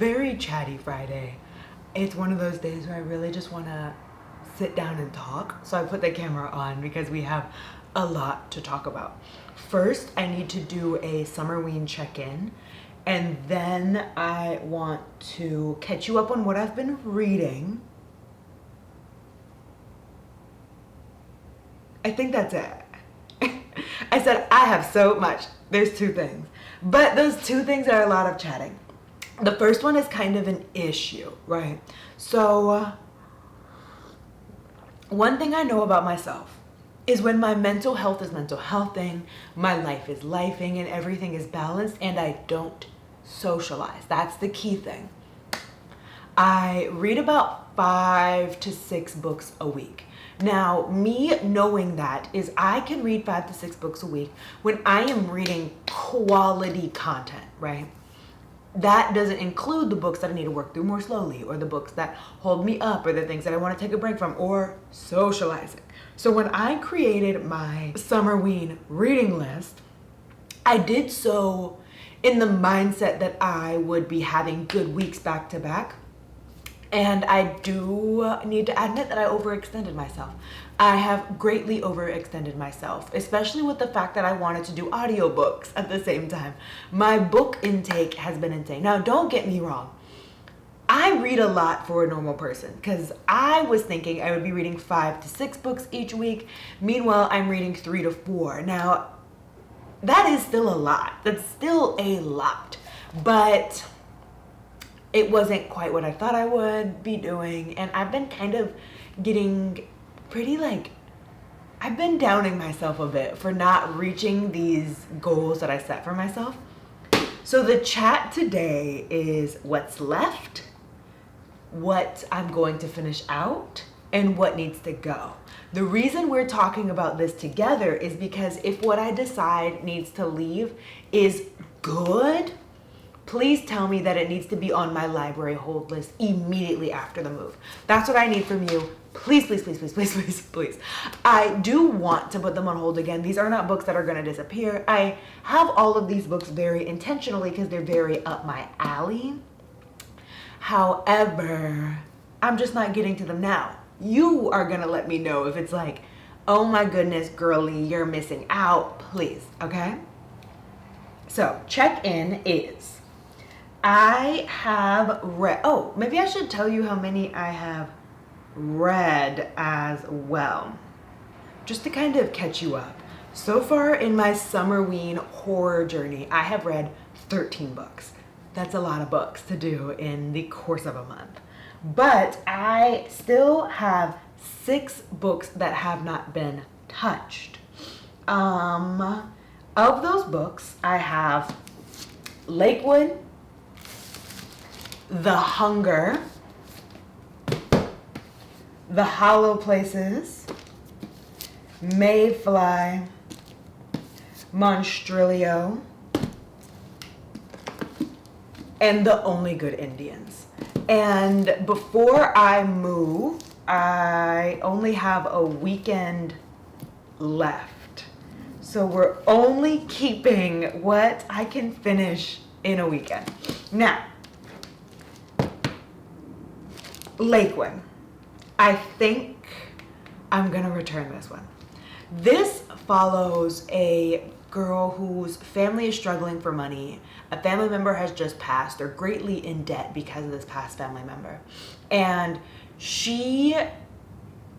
very chatty Friday. It's one of those days where I really just want to sit down and talk. So I put the camera on because we have a lot to talk about. First, I need to do a summerween check-in. And then I want to catch you up on what I've been reading. I think that's it. I said I have so much. There's two things. But those two things are a lot of chatting. The first one is kind of an issue, right? So, one thing I know about myself is when my mental health is mental healthing, my life is lifing, and everything is balanced, and I don't socialize. That's the key thing. I read about 5 to 6 books a week. Now, me knowing that is I can read 5 to 6 books a week when I am reading quality content, right? That doesn't include the books that I need to work through more slowly, or the books that hold me up, or the things that I want to take a break from, or socializing. So when I created my summerween reading list, I did so in the mindset that I would be having good weeks back to back. And I do need to admit that I overextended myself. I have greatly overextended myself, especially with the fact that I wanted to do audiobooks at the same time. My book intake has been insane. Now, don't get me wrong. I read a lot for a normal person because I was thinking I would be reading 5 to 6 books each week. Meanwhile, I'm reading 3 to 4. Now, that is still a lot. That's still a lot. But it wasn't quite what I thought I would be doing. And I've been kind of getting pretty I've been downing myself a bit for not reaching these goals that I set for myself. So the chat today is what's left, what I'm going to finish out, and what needs to go. The reason we're talking about this together is because if what I decide needs to leave is good, please tell me that it needs to be on my library hold list immediately after the move. That's what I need from you. Please, please, please, please, please, please, please. I do want to put them on hold again. These are not books that are going to disappear. I have all of these books very intentionally because they're very up my alley. However, I'm just not getting to them now. You are going to let me know if it's like, oh my goodness, girly, you're missing out. Please, okay? So, check-in is, I have read, maybe I should tell you how many I have read as well, just to kind of catch you up. So far in my summerween horror journey, I have read 13 books. That's a lot of books to do in the course of a month. But I still have 6 books that have not been touched. Of those books, I have Lakewood, The Hunger, The Hollow Places, Mayfly, Monstrilio, and The Only Good Indians. And before I move, I only have a weekend left. So we're only keeping what I can finish in a weekend. Now, Lakewood. I think I'm gonna return this one. This follows a girl whose family is struggling for money. A family member has just passed. They're greatly in debt because of this past family member. And she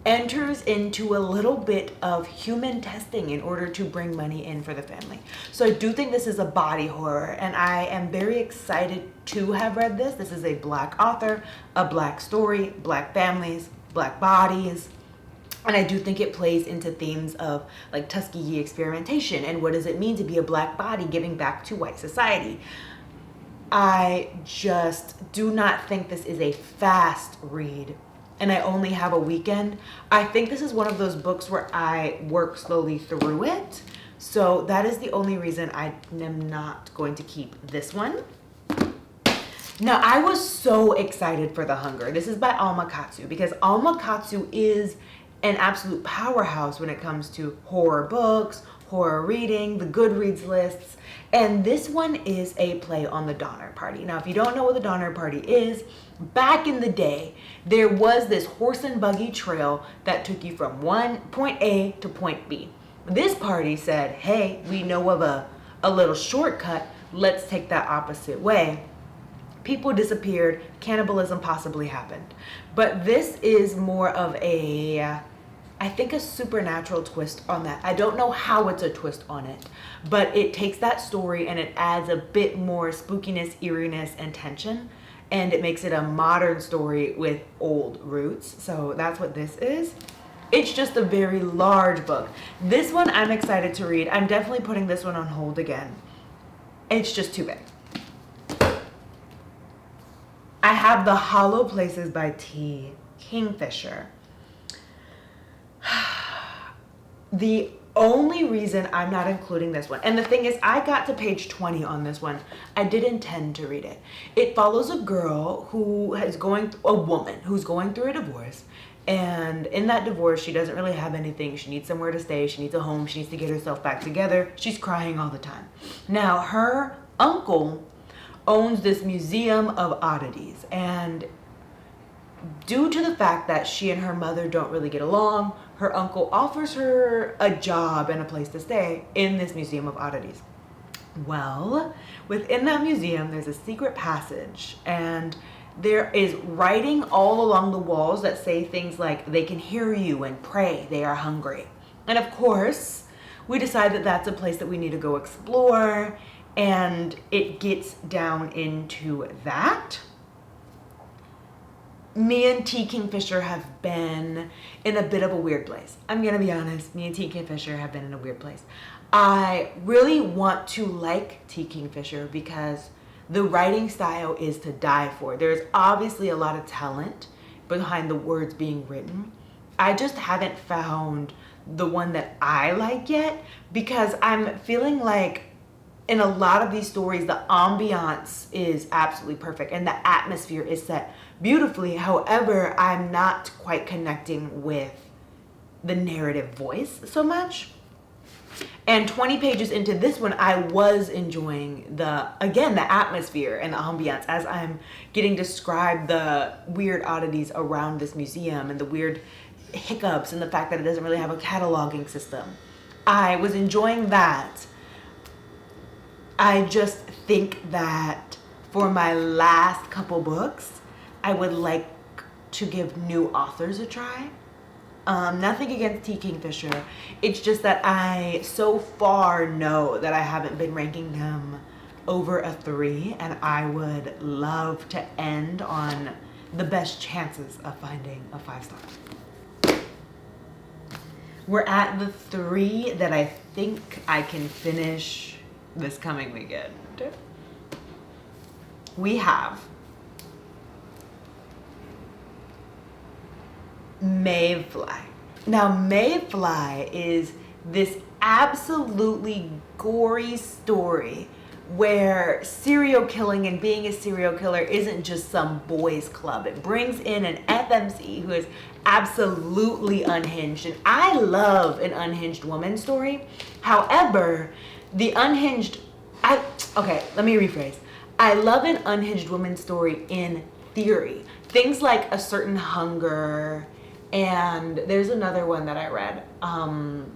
enters into a little bit of human testing in order to bring money in for the family. So I do think this is a body horror, and I am very excited to have read this. This is a Black author, a Black story, Black families, Black bodies. And I do think it plays into themes of like Tuskegee experimentation and what does it mean to be a Black body giving back to white society. I just do not think this is a fast read, and I only have a weekend. I think this is one of those books where I work slowly through it. So that is the only reason I am not going to keep this one. Now, I was so excited for The Hunger. This is by Alma Katsu because Alma Katsu is an absolute powerhouse when it comes to horror books, horror reading, the Goodreads lists, and this one is a play on the Donner Party. Now, if you don't know what the Donner Party is, back in the day, there was this horse and buggy trail that took you from point A to point B. This party said, hey, we know of a little shortcut, let's take that opposite way. People disappeared, cannibalism possibly happened. But this is more of I think a supernatural twist on that. I don't know how it's a twist on it, but it takes that story and it adds a bit more spookiness, eeriness, and tension, and it makes it a modern story with old roots. So that's what this is. It's just a very large book. This one I'm excited to read. I'm definitely putting this one on hold again. It's just too big. I have The Hollow Places by T. Kingfisher. The only reason I'm not including this one, and the thing is, I got to page 20 on this one. I did intend to read it. It follows a woman who's going through a divorce, and in that divorce, she doesn't really have anything. She needs somewhere to stay. She needs a home. She needs to get herself back together. She's crying all the time. Now, her uncle owns this museum of oddities, and due to the fact that she and her mother don't really get along, her uncle offers her a job and a place to stay in this museum of oddities. Well, within that museum, there's a secret passage, and there is writing all along the walls that say things like, they can hear you and pray, they are hungry. And of course, we decide that that's a place that we need to go explore, and it gets down into that. Me and T. Kingfisher have been in a bit of a weird place. I'm gonna be honest, me and T. Kingfisher have been in a weird place. I really want to like T. Kingfisher because the writing style is to die for. There's obviously a lot of talent behind the words being written. I just haven't found the one that I like yet because I'm feeling like in a lot of these stories, the ambiance is absolutely perfect and the atmosphere is set beautifully. However, I'm not quite connecting with the narrative voice so much. And 20 pages into this one, I was enjoying the atmosphere and the ambiance as I'm getting described the weird oddities around this museum and the weird hiccups and the fact that it doesn't really have a cataloging system. I was enjoying that. I just think that for my last couple books, I would like to give new authors a try. Nothing against T. Kingfisher. It's just that I so far know that I haven't been ranking them over a 3, and I would love to end on the best chances of finding a 5-star. We're at the 3 that I think I can finish this coming weekend. We have Mayfly. Now, Mayfly is this absolutely gory story where serial killing and being a serial killer isn't just some boys club. It brings in an FMC who is absolutely unhinged, and I love an unhinged woman story. However, let me rephrase. I love an unhinged woman story in theory. Things like A Certain Hunger, and there's another one that I read. I'll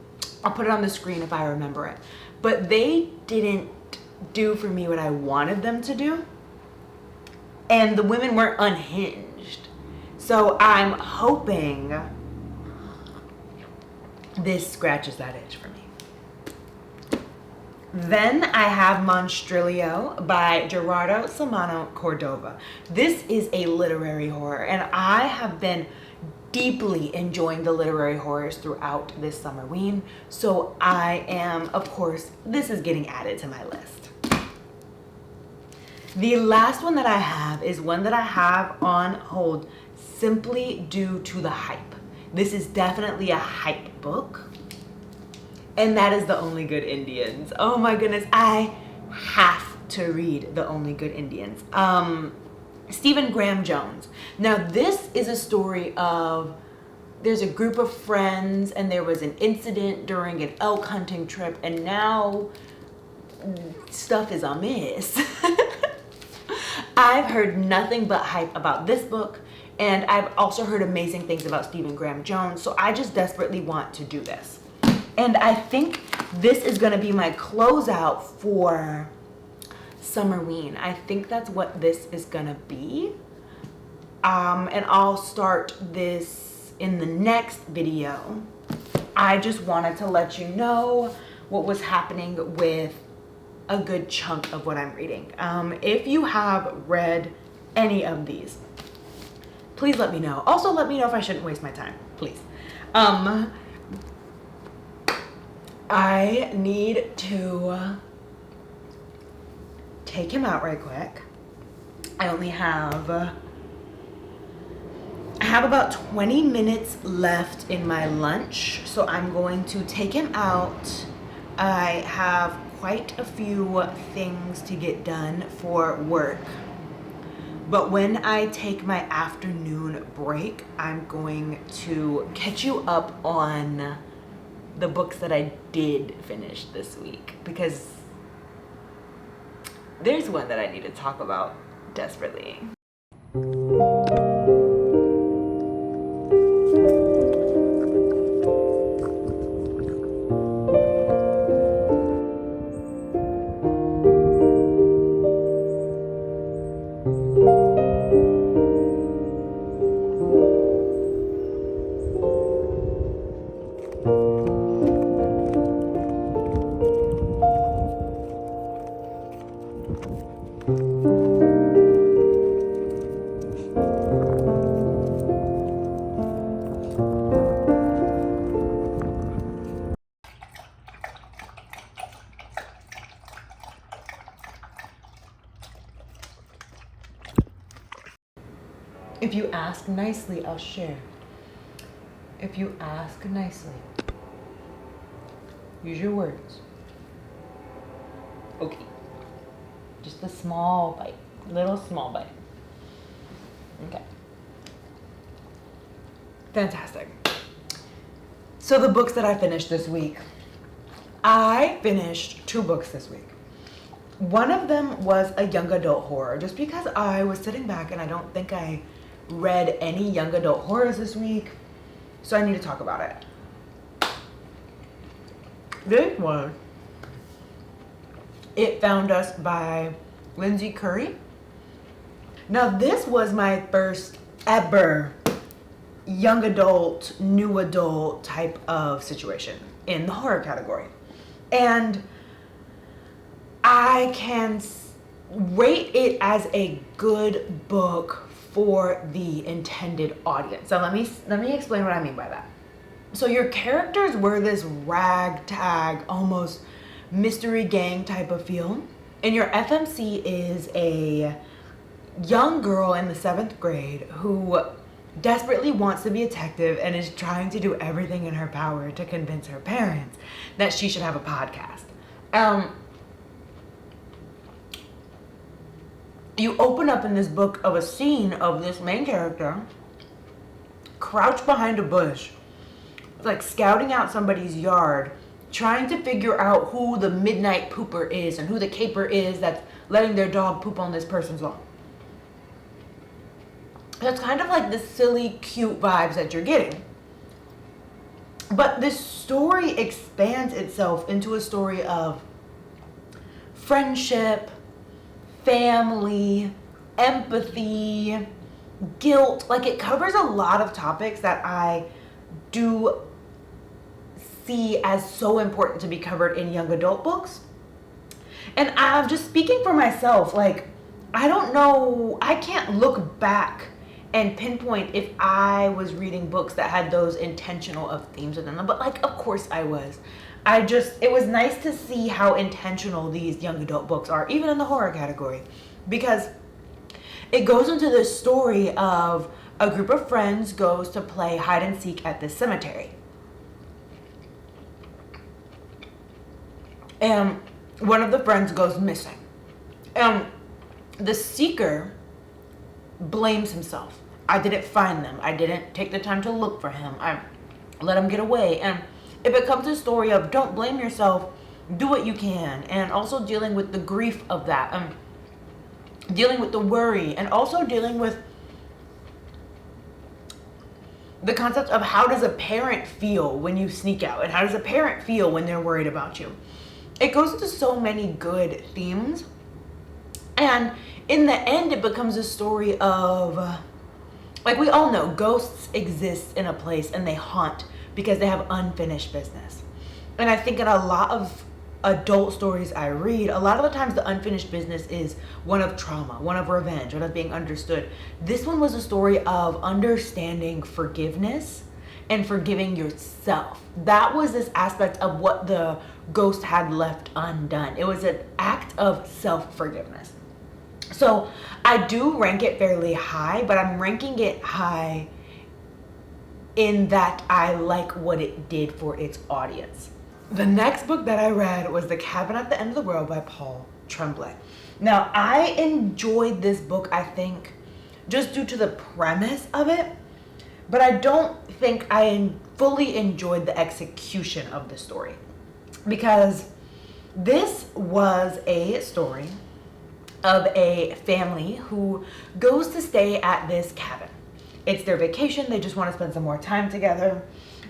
put it on the screen if I remember it. But they didn't do for me what I wanted them to do. And the women weren't unhinged. So I'm hoping this scratches that itch for me. Then I have Monstrilio by Gerardo Samano Cordova. This is a literary horror, and I have been deeply enjoying the literary horrors throughout this summerween. So I am, of course, this is getting added to my list. The last one that I have is one that I have on hold simply due to the hype. This is definitely a hype book. And that is The Only Good Indians. Oh my goodness, I have to read The Only Good Indians. Stephen Graham Jones. Now this is a story of there's a group of friends and there was an incident during an elk hunting trip, and now stuff is amiss. I've heard nothing but hype about this book, and I've also heard amazing things about Stephen Graham Jones, so I just desperately want to do this. And I think this is going to be my closeout for Summerween. I think that's what this is going to be. And I'll start this in the next video. I just wanted to let you know what was happening with a good chunk of what I'm reading. If you have read any of these, please let me know. Also, let me know if I shouldn't waste my time, please. I need to take him out right quick. I have about 20 minutes left in my lunch, so I'm going to take him out. I have quite a few things to get done for work, but when I take my afternoon break, I'm going to catch you up on the books that I did finish this week, because there's one that I need to talk about desperately. If you ask nicely, I'll share. If you ask nicely, use your words. Okay. Just a small bite. Little small bite. Okay. Fantastic. So the books that I finished this week. I finished 2 books this week. One of them was a young adult horror, just because I was sitting back and I don't think I read any young adult horrors this week, so I need to talk about it. This one, It Found Us by Lindsay Currie. Now this was my first ever young adult, new adult type of situation in the horror category. And I can rate it as a good book for the intended audience. So let me explain what I mean by that. So your characters were this ragtag, almost mystery gang type of feel. And your FMC is a young girl in the 7th grade who desperately wants to be a detective and is trying to do everything in her power to convince her parents that she should have a podcast. You open up in this book of a scene of this main character crouched behind a bush, like scouting out somebody's yard, trying to figure out who the midnight pooper is and who the caper is that's letting their dog poop on this person's lawn. That's kind of like the silly, cute vibes that you're getting. But this story expands itself into a story of friendship, family, empathy, guilt. Like, it covers a lot of topics that I do see as so important to be covered in young adult books. And I'm just speaking for myself, like, I don't know, I can't look back and pinpoint if I was reading books that had those intentional of themes within them, but like, of course I was. It was nice to see how intentional these young adult books are, even in the horror category, because it goes into this story of a group of friends goes to play hide and seek at this cemetery. And one of the friends goes missing. The seeker blames himself I didn't find them. I didn't take the time to look for him. I let him get away. And it becomes a story of don't blame yourself, do what you can. And also dealing with the grief of that. Dealing with the worry. And also dealing with the concept of how does a parent feel when you sneak out? And how does a parent feel when they're worried about you? It goes into so many good themes. And in the end, it becomes a story of, like we all know, ghosts exist in a place and they haunt because they have unfinished business. And I think in a lot of adult stories I read, a lot of the times the unfinished business is one of trauma, one of revenge, one of being understood. This one was a story of understanding forgiveness and forgiving yourself. That was this aspect of what the ghost had left undone. It was an act of self-forgiveness. So I do rank it fairly high, but I'm ranking it high in that I like what it did for its audience. The next book that I read was The Cabin at the End of the World by Paul Tremblay. Now, I enjoyed this book, I think, just due to the premise of it, but I don't think I fully enjoyed the execution of the story, because this was a story of a family who goes to stay at this cabin. It's their vacation. They just want to spend some more time together.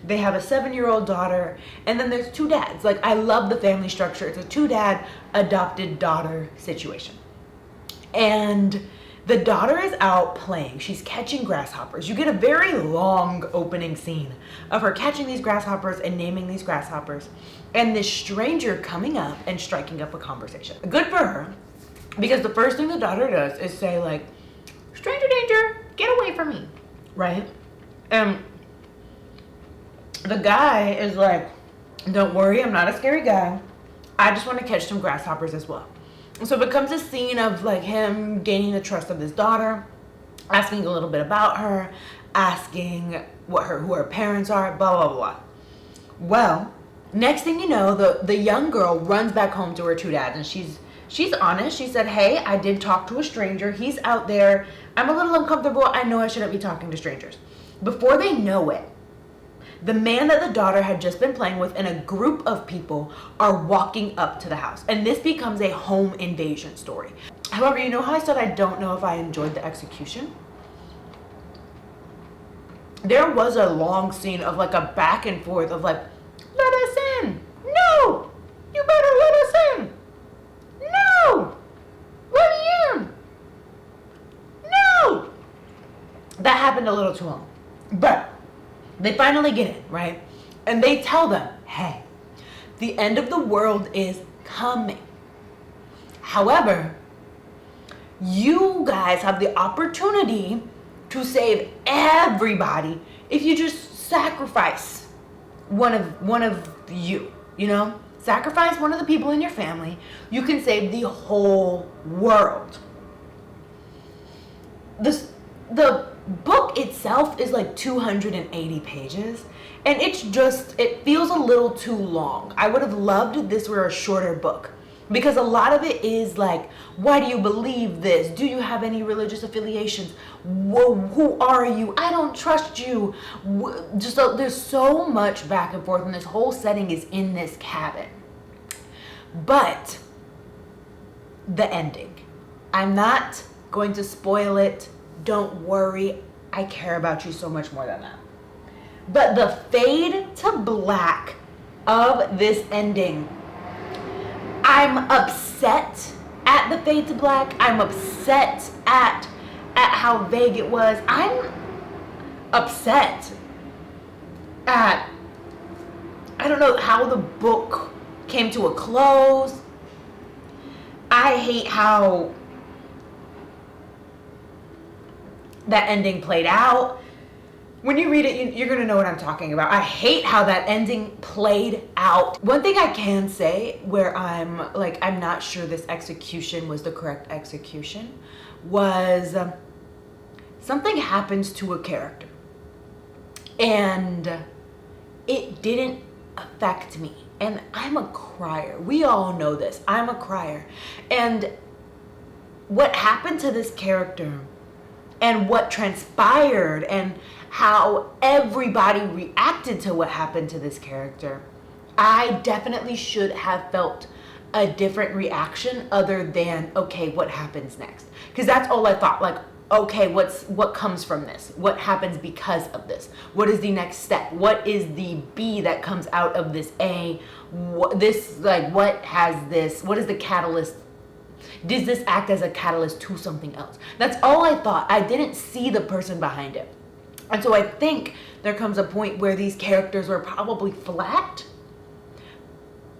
They have a 7-year-old daughter, and then there's 2 dads. Like, I love the family structure. It's a 2-dad adopted daughter situation. And the daughter is out playing. She's catching grasshoppers. You get a very long opening scene of her catching these grasshoppers and naming these grasshoppers, and this stranger coming up and striking up a conversation. Good for her, because the first thing the daughter does is say, like, stranger danger, get away from me, right? And the guy is like, don't worry, I'm not a scary guy. I just want to catch some grasshoppers as well. And so it becomes a scene of like him gaining the trust of his daughter, asking a little bit about her, asking who her parents are, blah, blah, blah. Well, next thing you know, the young girl runs back home to her 2 dads, and she's honest. She said, hey, I did talk to a stranger. He's out there. I'm a little uncomfortable. I know I shouldn't be talking to strangers. Before they know it, the man that the daughter had just been playing with and a group of people are walking up to the house. And this becomes a home invasion story. However, you know how I said I don't know if I enjoyed the execution? There was a long scene of like a back and forth of like, let us in. No, you better let us in. No, let me in. No. That happened a little too long. But they finally get in, right? And they tell them, hey, the end of the world is coming. However, you guys have the opportunity to save everybody if you just sacrifice one of you, you know? Sacrifice one of the people in your family. You can save the whole world. The book itself is like 280 pages, and it feels a little too long. I would have loved if this were a shorter book, because a lot of it is like, why do you believe this? Do you have any religious affiliations? Who are you? I don't trust you. There's so much back and forth, and this whole setting is in this cabin. But the ending, I'm not going to spoil it. Don't worry, I care about you so much more than that. But the fade to black of this ending, I'm upset at the fade to black. I'm upset at how vague it was. I'm upset at, I don't know, how the book came to a close. I hate how that ending played out. When you read it, you're going to know what I'm talking about. I hate how that ending played out. One thing I can say where I'm not sure this execution was the correct execution was something happens to a character and it didn't affect me. And I'm a crier. We all know this. I'm a crier. And what happened to this character and what transpired and how everybody reacted to what happened to this character, I definitely should have felt a different reaction other than, okay, what happens next? Because that's all I thought. Like, okay, what comes from this? What happens because of this? What is the next step? What is the B that comes out of this A? What is the catalyst? Does this act as a catalyst to something else? That's all I thought. I didn't see the person behind it. And so I think there comes a point where these characters were probably flat.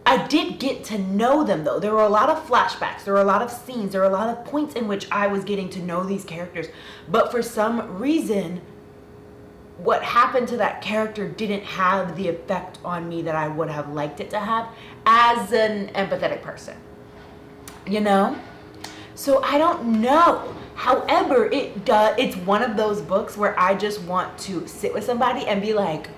I did get to know them though. There were a lot of flashbacks. There were a lot of scenes. There were a lot of points in which I was getting to know these characters. But for some reason, what happened to that character didn't have the effect on me that I would have liked it to have as an empathetic person. You know? So I don't know. However, it's one of those books where I just want to sit with somebody and be like,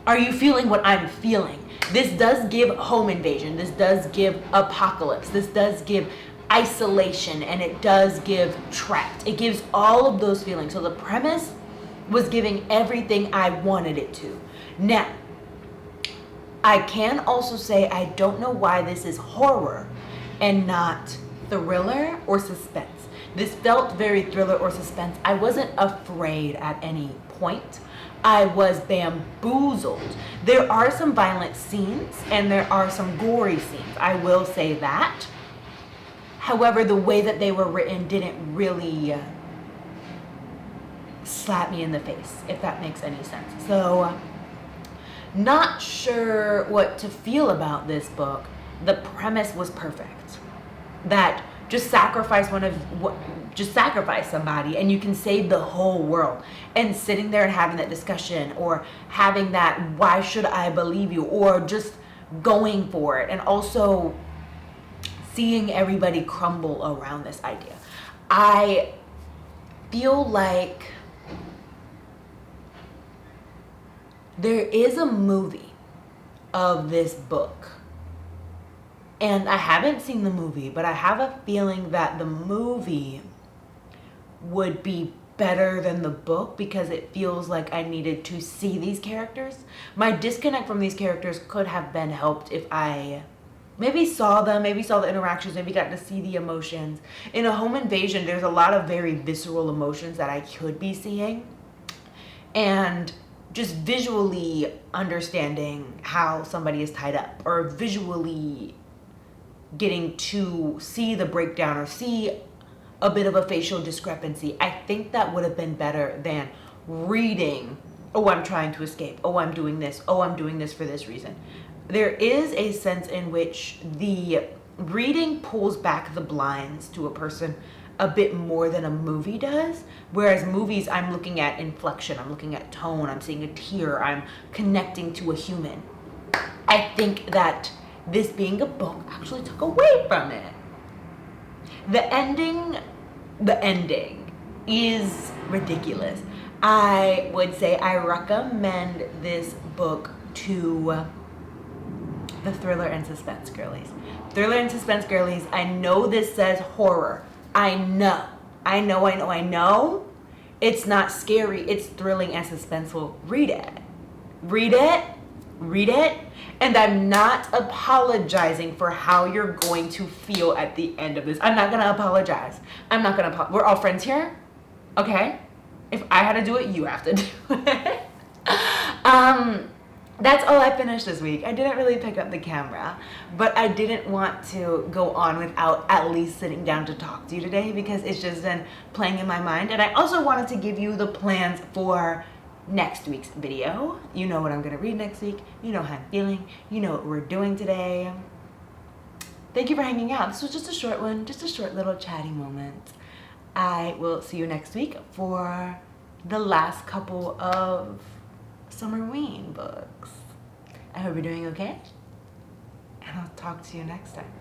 are you feeling what I'm feeling? This does give home invasion. This does give apocalypse. This does give isolation. And it does give trapped. It gives all of those feelings. So the premise was giving everything I wanted it to. Now, I can also say I don't know why this is horror and not thriller or suspense. This felt very thriller or suspense. I wasn't afraid at any point. I was bamboozled. There are some violent scenes and there are some gory scenes. I will say that. However, the way that they were written didn't really slap me in the face, if that makes any sense. So, not sure what to feel about this book. The premise was perfect. That just sacrifice somebody and you can save the whole world. And sitting there and having that discussion, or having that why should I believe you, or just going for it, and also seeing everybody crumble around this idea. I feel like there is a movie of this book. And I haven't seen the movie, but I have a feeling that the movie would be better than the book because it feels like I needed to see these characters. My disconnect from these characters could have been helped if I maybe saw them, maybe saw the interactions, maybe got to see the emotions. In A Home Invasion, there's a lot of very visceral emotions that I could be seeing. And just visually understanding how somebody is tied up, or visually getting to see the breakdown or see a bit of a facial discrepancy. I think that would have been better than reading, oh, I'm trying to escape, oh, I'm doing this, oh, I'm doing this for this reason. There is a sense in which the reading pulls back the blinds to a person a bit more than a movie does. Whereas movies, I'm looking at inflection, I'm looking at tone, I'm seeing a tear, I'm connecting to a human. I think that this being a book actually took away from it. The ending is ridiculous. I would say I recommend this book to the thriller and suspense girlies. Thriller and suspense girlies, I know this says horror. I know. It's not scary, it's thrilling and suspenseful. Read it. And I'm not apologizing for how you're going to feel at the end of this. I'm not gonna apologize. We're all friends here, okay? If I had to do it, you have to do it. That's all I finished this week. I didn't really pick up the camera, but I didn't want to go on without at least sitting down to talk to you today because it's just been playing in my mind. And I also wanted to give you the plans for next week's video. You know what I'm gonna read next week. You know how I'm feeling. You know what we're doing today. Thank you for hanging out. This was just a short one, just a short little chatty moment. I will see you next week for the last couple of summerween books. I hope you're doing okay, and I'll talk to you next time.